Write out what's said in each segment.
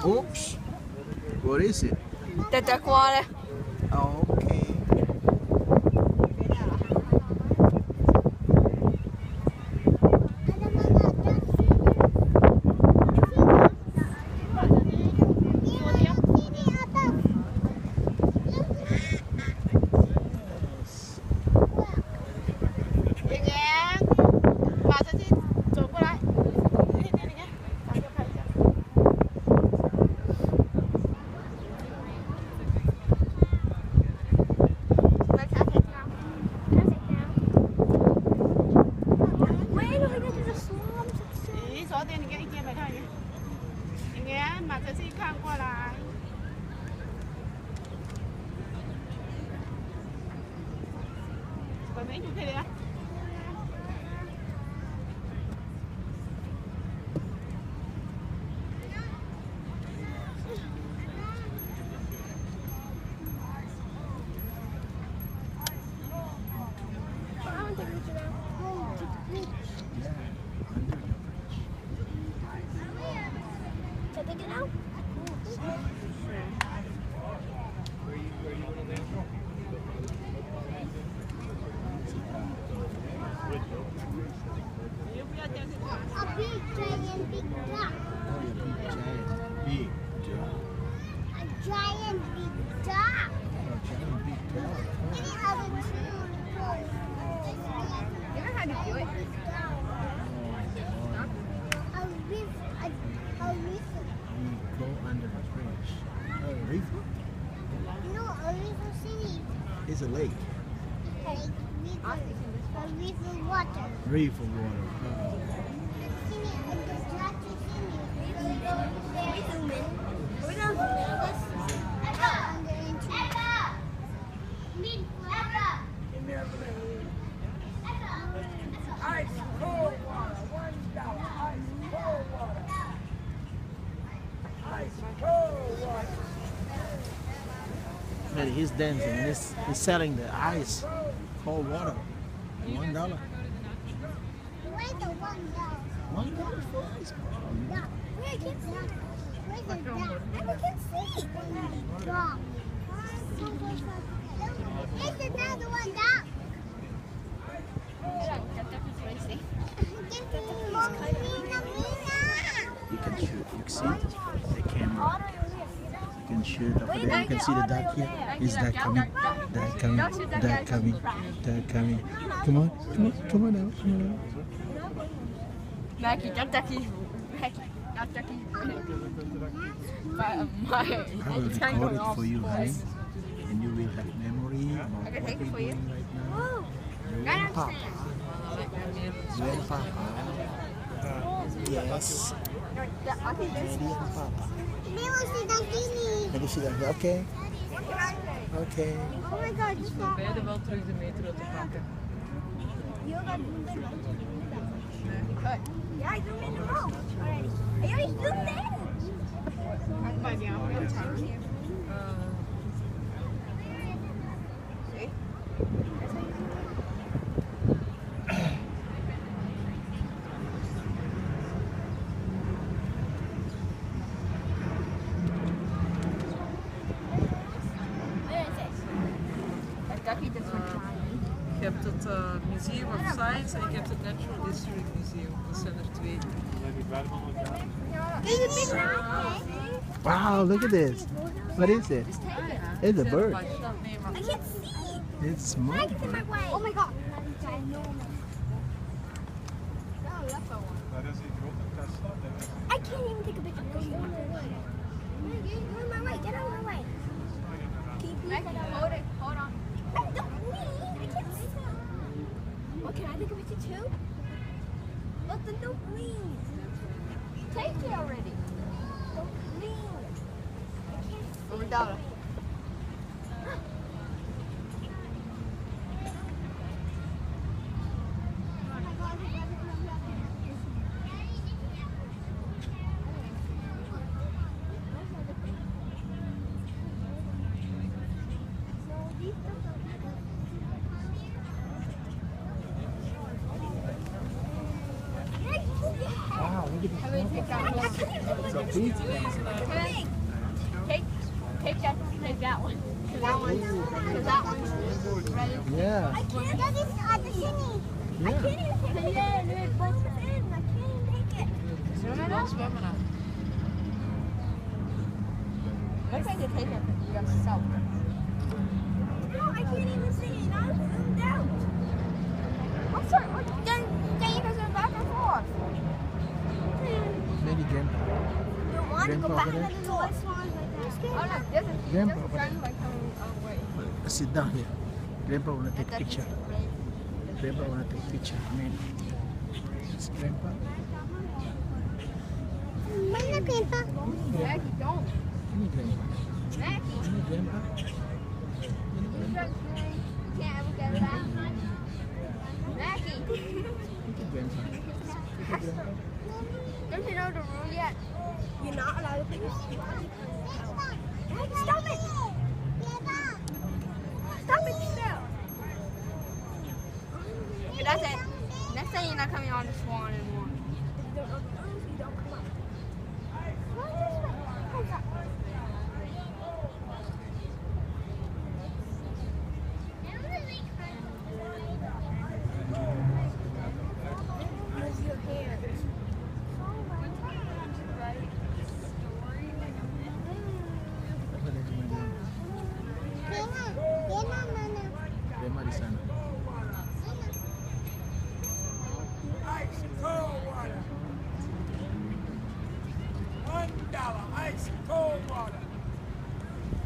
Oops. What is it? Tete cuore. Okay. It's a lake. River water. River water. Man, he's dancing and he's selling the ice, cold water. $1. Where's the $1? $1 for ice. Yeah. Where I can't see. Where's the dog? I can't see. Dog. There's another one, dog. You can shoot. You can see the camera. You can shoot over there. You can see the duck here. Is that coming? That coming? That coming? That coming? Come on! Come on! Come on now! Come on now! Mackie, jump ducky. Mackie, jump ducky. I will record it for you, honey, and you will have memory about what we're doing right now. You and Papa. You and Papa. Yes. Daddy and Papa. Let me see that. Okay. Okay. Oh my God, you saw. Beide wel terug de metro te pakken. Ja, ik doe hem in de mouw. Ja, ik doe het. Je hebt het Museum of Science en je hebt het Natural History Museum. Dat zijn er twee. Wow, look at this. What is it? It's a bird. I can't see. It's small. Oh my God. I can't even take a picture. Go on my way. Get out of my way. Can you please hold it? Hold on. Don't lean. I can't see. Well, can I take a picture too? Well, then don't lean. Take it already. Don't lean. I can't see. $1. Wow, look How many take that one? Take that one. Cause that one's ready. Yeah. I can't get this at the cine. I Yeah. can't even take it. It buzzes in. I can't even take it. Zwemmen dan? Zwemmen dan. Looks like they take it yourself. No, I can't even see it. I'm zoomed out. I'm sorry. Then you guys are back and forth. Maybe Grandpa. Don't want to go Grandpa back over and there? forth. Swan like that. Oh no, this is Grandpa this over there. is like coming away. Sit down here. Grandpa wanna take a picture. Grandpa wanna take a picture. It's Grandpa. Mana Grandpa? Mackie, don't. Ini Grandpa. Mackie, Ini Grandpa. you can't ever get it back. Mackie, Itu Grandpa. don't you know the rule yet? You're not allowed to put your Stop it! Stop it still! Okay, that's it. Next time you're not coming on the Swan anymore. Apa dia cuma dia? Grandma di sana. Ice cold water. $1 ice cold water.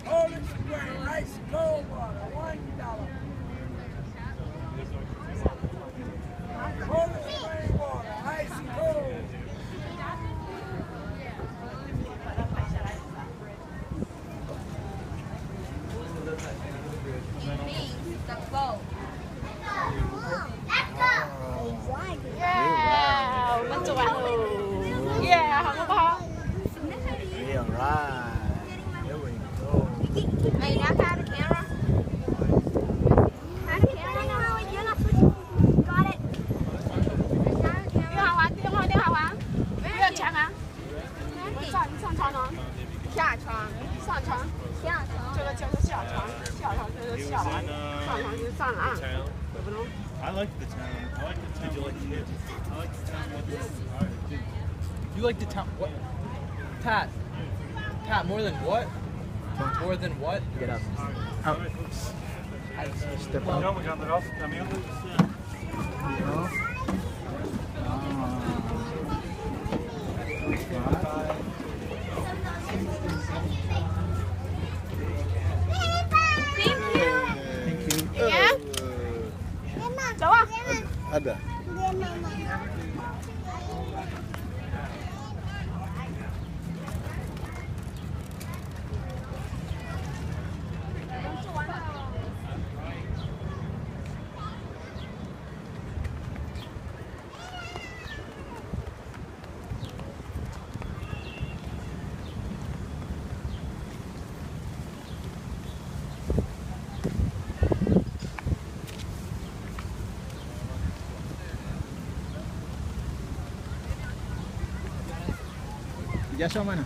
Polish Spring ice cold water. $1. Polish Spring water. Ice cold. You mean the boat. Yeah! Let's go. Yeah, how about? Yeah, right. Here we go. Hey, now can I have the camera? Have a camera now. You're not switching. Got it. 电话玩，电话电话玩，不要钱啊！上床呢？下床，上床，下床。这个叫做下床，下床就是下来，上床就是上岸，对不懂？ I like the town. I like the town. Did you like the kids? I like the town. You like the town? What? Pat. Pat, more than what? More than what? Get up. Out. Step out. Ja, we gaan eraf. Camille. No. Thank you. Yeah. 走啊！ Ada. Jasha mana?